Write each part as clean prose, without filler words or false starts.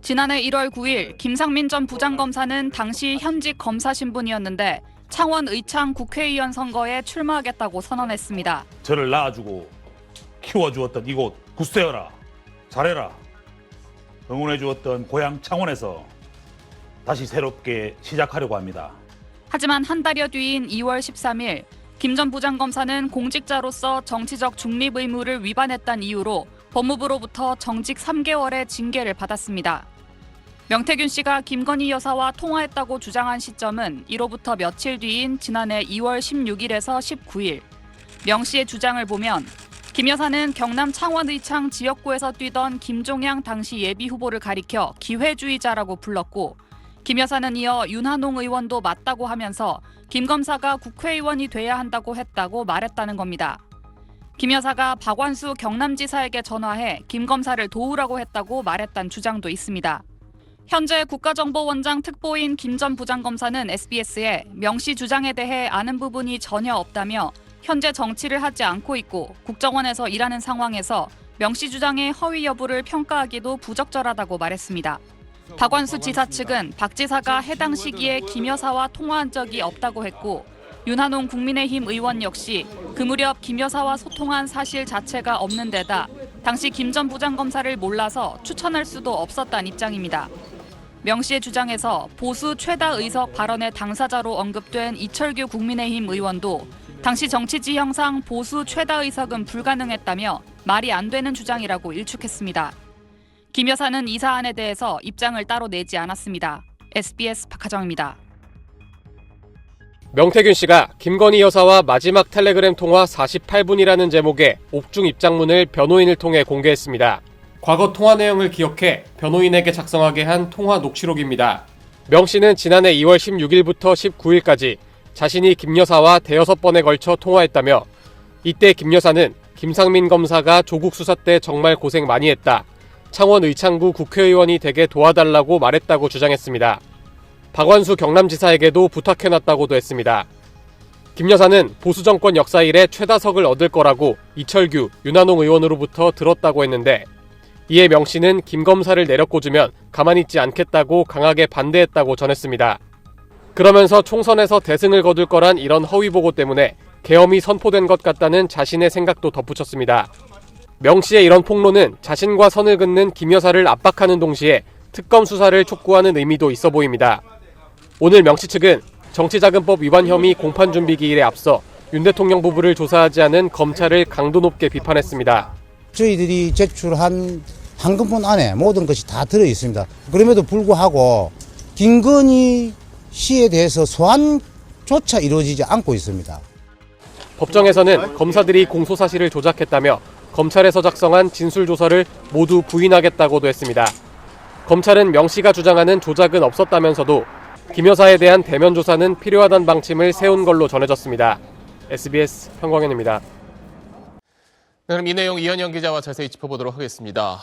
지난해 1월 9일 김상민 전 부장검사는 당시 현직 검사 신분이었는데 창원 의창 국회의원 선거에 출마하겠다고 선언했습니다. 저를 낳아주고 키워주었던 이곳 굳세어라, 잘해라, 응원해주었던 고향 창원에서 다시 새롭게 시작하려고 합니다. 하지만 한 달여 뒤인 2월 13일 김 전 부장검사는 공직자로서 정치적 중립 의무를 위반했다는 이유로 법무부로부터 정직 3개월의 징계를 받았습니다. 명태균 씨가 김건희 여사와 통화했다고 주장한 시점은 이로부터 며칠 뒤인 지난해 2월 16일에서 19일. 명 씨의 주장을 보면 김 여사는 경남 창원 의창 지역구에서 뛰던 김종양 당시 예비후보를 가리켜 기회주의자라고 불렀고 김 여사는 이어 윤한홍 의원도 맞다고 하면서 김 검사가 국회의원이 돼야 한다고 했다고 말했다는 겁니다. 김 여사가 박완수 경남지사에게 전화해 김 검사를 도우라고 했다고 말했다는 주장도 있습니다. 현재 국가정보원장 특보인 김 전 부장검사는 SBS에 명 씨 주장에 대해 아는 부분이 전혀 없다며 현재 정치를 하지 않고 있고 국정원에서 일하는 상황에서 명 씨 주장의 허위 여부를 평가하기도 부적절하다고 말했습니다. 박완수 지사 측은 박 지사가 해당 시기에 김 여사와 통화한 적이 없다고 했고 윤한홍 국민의힘 의원 역시 그 무렵 김 여사와 소통한 사실 자체가 없는 데다 당시 김 전 부장검사를 몰라서 추천할 수도 없었다는 입장입니다. 명 씨의 주장에서 보수 최다 의석 발언의 당사자로 언급된 이철규 국민의힘 의원도 당시 정치 지형상 보수 최다 의석은 불가능했다며 말이 안 되는 주장이라고 일축했습니다. 김 여사는 이 사안에 대해서 입장을 따로 내지 않았습니다. SBS 박하정입니다. 명태균 씨가 김건희 여사와 마지막 텔레그램 통화 48분이라는 제목의 옥중 입장문을 변호인을 통해 공개했습니다. 과거 통화 내용을 기억해 변호인에게 작성하게 한 통화 녹취록입니다. 명 씨는 지난해 2월 16일부터 19일까지 자신이 김 여사와 대여섯 번에 걸쳐 통화했다며 이때 김 여사는 김상민 검사가 조국 수사 때 정말 고생 많이 했다. 창원 의창구 국회의원이 되게 도와달라고 말했다고 주장했습니다. 박완수 경남지사에게도 부탁해놨다고도 했습니다. 김 여사는 보수정권 역사 이래 최다석을 얻을 거라고 이철규, 윤한홍 의원으로부터 들었다고 했는데 이에 명 씨는 김 검사를 내려꽂으면 가만히 있지 않겠다고 강하게 반대했다고 전했습니다. 그러면서 총선에서 대승을 거둘 거란 이런 허위 보고 때문에 계엄이 선포된 것 같다는 자신의 생각도 덧붙였습니다. 명 씨의 이런 폭로는 자신과 선을 긋는 김 여사를 압박하는 동시에 특검 수사를 촉구하는 의미도 있어 보입니다. 오늘 명 씨 측은 정치자금법 위반 혐의 공판 준비 기일에 앞서 윤 대통령 부부를 조사하지 않은 검찰을 강도 높게 비판했습니다. 저희들이 제출한 한금폰 안에 모든 것이 다 들어있습니다. 그럼에도 불구하고 김건희 씨에 대해서 소환조차 이루어지지 않고 있습니다. 법정에서는 검사들이 공소사실을 조작했다며 검찰에서 작성한 진술조서를 모두 부인하겠다고도 했습니다. 검찰은 명 씨가 주장하는 조작은 없었다면서도 김 여사에 대한 대면 조사는 필요하다는 방침을 세운 걸로 전해졌습니다. SBS 현광현입니다. 그럼 이 내용 이현영 기자와 자세히 짚어보도록 하겠습니다.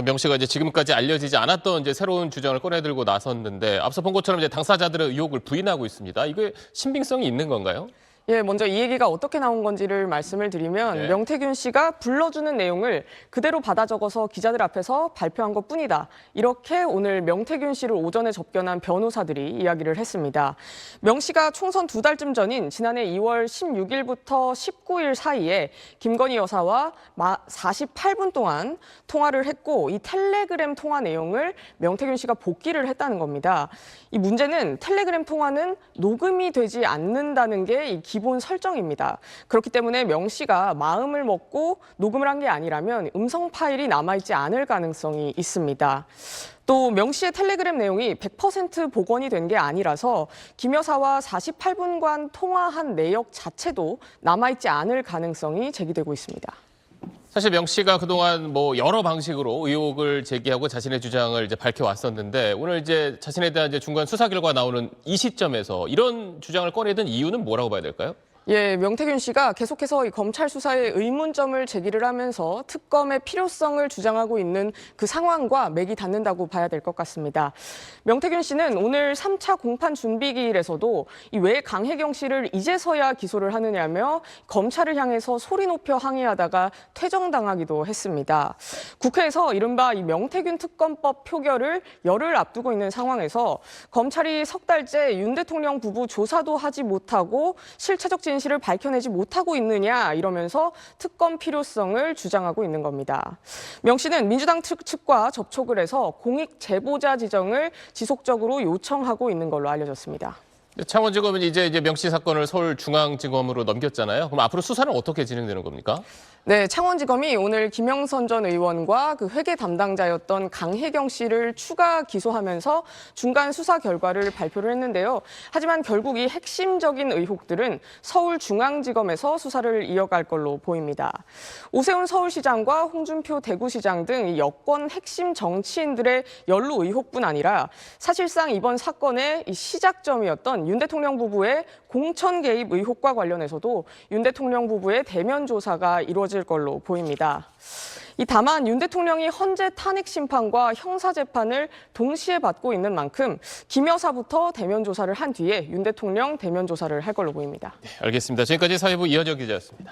명 씨가 이제 지금까지 알려지지 않았던 이제 새로운 주장을 꺼내들고 나섰는데 앞서 본 것처럼 이제 당사자들의 의혹을 부인하고 있습니다. 이게 신빙성이 있는 건가요? 예, 먼저 이 얘기가 어떻게 나온 건지를 말씀을 드리면 네. 명태균 씨가 불러주는 내용을 그대로 받아 적어서 기자들 앞에서 발표한 것뿐이다. 이렇게 오늘 명태균 씨를 오전에 접견한 변호사들이 이야기를 했습니다. 명 씨가 총선 2달쯤 전인 지난해 2월 16일부터 19일 사이에 김건희 여사와 48분 동안 통화를 했고 이 텔레그램 통화 내용을 명태균 씨가 복기를 했다는 겁니다. 이 문제는 텔레그램 통화는 녹음이 되지 않는다는 게 이 기본 설정입니다. 그렇기 때문에 명 씨가 마음을 먹고 녹음을 한 게 아니라면 음성 파일이 남아있지 않을 가능성이 있습니다. 또 명 씨의 텔레그램 내용이 100% 복원이 된 게 아니라서 김 여사와 48분간 통화한 내역 자체도 남아있지 않을 가능성이 제기되고 있습니다. 사실 명 씨가 그동안 뭐 여러 방식으로 의혹을 제기하고 자신의 주장을 이제 밝혀왔었는데 오늘 이제 자신에 대한 이제 중간 수사 결과 나오는 이 시점에서 이런 주장을 꺼내든 이유는 뭐라고 봐야 될까요? 예, 명태균 씨가 계속해서 이 검찰 수사에 의문점을 제기를 하면서 특검의 필요성을 주장하고 있는 그 상황과 맥이 닿는다고 봐야 될 것 같습니다. 명태균 씨는 오늘 3차 공판 준비기일에서도 왜 강혜경 씨를 이제서야 기소를 하느냐며 검찰을 향해서 소리 높여 항의하다가 퇴정당하기도 했습니다. 국회에서 이른바 이 명태균 특검법 표결을 열흘 앞두고 있는 상황에서 검찰이 석 달째 윤 대통령 부부 조사도 하지 못하고 실체적 진실을 밝혀내지 못하고 있느냐 이러면서 특검 필요성을 주장하고 있는 겁니다. 명 씨는 민주당 측과 접촉을 해서 공익 제보자 지정을 지속적으로 요청하고 있는 걸로 알려졌습니다. 창원지검은 이제 명 씨 사건을 서울중앙지검으로 넘겼잖아요. 그럼 앞으로 수사는 어떻게 진행되는 겁니까? 네, 창원지검이 오늘 김영선 전 의원과 그 회계 담당자였던 강혜경 씨를 추가 기소하면서 중간 수사 결과를 발표를 했는데요. 하지만 결국 이 핵심적인 의혹들은 서울중앙지검에서 수사를 이어갈 걸로 보입니다. 오세훈 서울시장과 홍준표 대구시장 등 여권 핵심 정치인들의 연루 의혹뿐 아니라 사실상 이번 사건의 이 시작점이었던 윤 대통령 부부의 공천 개입 의혹과 관련해서도 윤 대통령 부부의 대면 조사가 이루어질 걸로 보입니다. 다만 윤 대통령이 헌재 탄핵 심판과 형사 재판을 동시에 받고 있는 만큼 김 여사부터 대면 조사를 한 뒤에 윤 대통령 대면 조사를 할 걸로 보입니다. 네, 알겠습니다. 지금까지 사회부 이현정 기자였습니다.